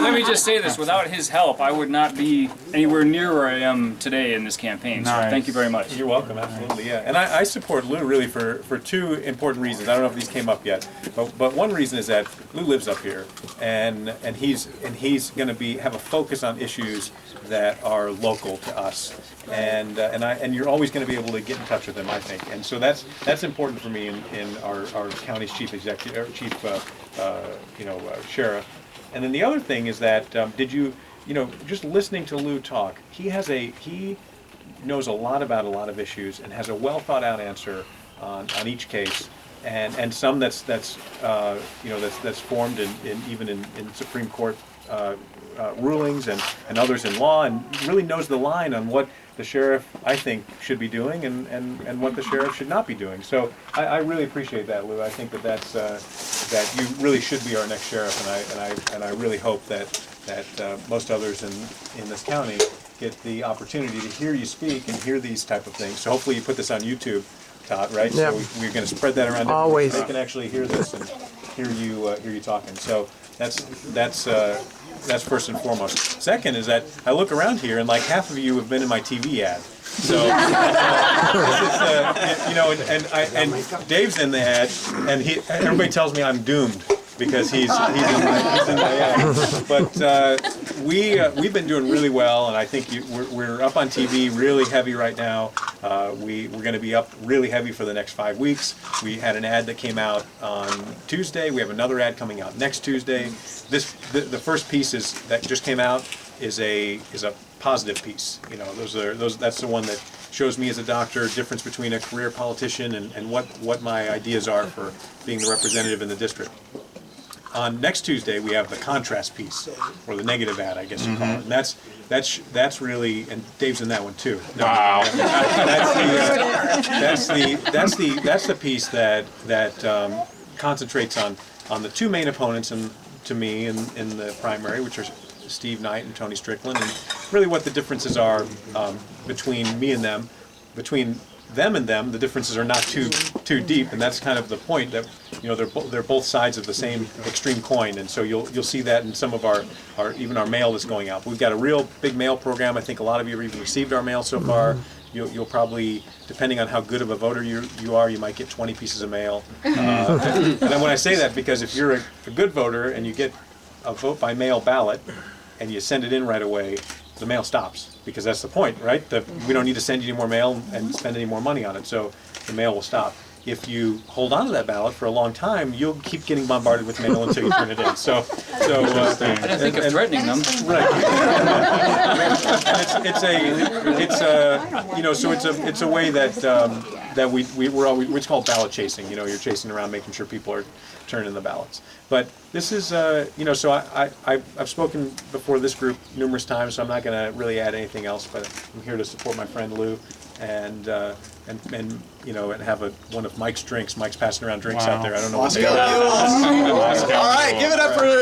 let me just say this, without his help, I would not be anywhere near where I am today in this campaign, so thank you very much. You're welcome, absolutely, yeah. And I support Lou really for two important reasons. I don't know if these came up yet, but one reason is that Lou lives up here, and he's going to have a focus on issues that are local to us, and you're always going to be able to get in touch with him, I think, and so that's important for me in our county's chief executive, sheriff. And then the other thing is that just listening to Lou talk, he knows a lot about a lot of issues and has a well thought out answer on each case, and some that's formed even in Supreme Court rulings and others in law, and really knows the line on what the sheriff, I think, should be doing and what the sheriff should not be doing. So I really appreciate that, Lou. I think that you really should be our next sheriff, and I really hope that most others in this county get the opportunity to hear you speak and hear these type of things. So hopefully you put this on YouTube, Todd, right? Yeah. So we're going to spread that around. Always. They can actually hear this and hear you talking. So that's first and foremost. Second is that I look around here and like half of you have been in my TV ad. So and Dave's in the ad, and everybody tells me I'm doomed because he's in my ad. But we've been doing really well, and I think we're up on TV really heavy right now. We're going to be up really heavy for the next 5 weeks. We had an ad that came out on Tuesday. We have another ad coming out next Tuesday. The first piece that just came out is a positive piece. That's the one that shows me as a doctor difference between a career politician and what my ideas are for being the representative in the district. On next Tuesday we have the contrast piece, or the negative ad, I guess you call it, and that's really, and Dave's in that one too. No, wow. That's the piece that concentrates on the two main opponents to me in the primary, which are Steve Knight and Tony Strickland, and really what the differences are between me and them. Between them and them, the differences are not too deep, and that's kind of the point, that they're both sides of the same extreme coin, and so you'll see that in some of our mail that's going out. But we've got a real big mail program. I think a lot of you have even received our mail so far. You'll probably, depending on how good of a voter you are, you might get 20 pieces of mail. And then when I say that, because if you're a good voter and you get a vote by mail ballot and you send it in right away, the mail stops, because that's the point, right? We don't need to send you any more mail and spend any more money on it, so the mail will stop. If you hold on to that ballot for a long time, you'll keep getting bombarded with mail until you turn it in. I didn't think of threatening them. Right. It's a way that we're always, it's called ballot chasing. You're chasing around, making sure people are turning in the ballots. But this is, so I've spoken before this group numerous times, so I'm not going to really add anything else. But I'm here to support my friend Lou, and have one of Mike's drinks. Mike's passing around drinks out there. I don't know what they are. All right, give it up for Lee.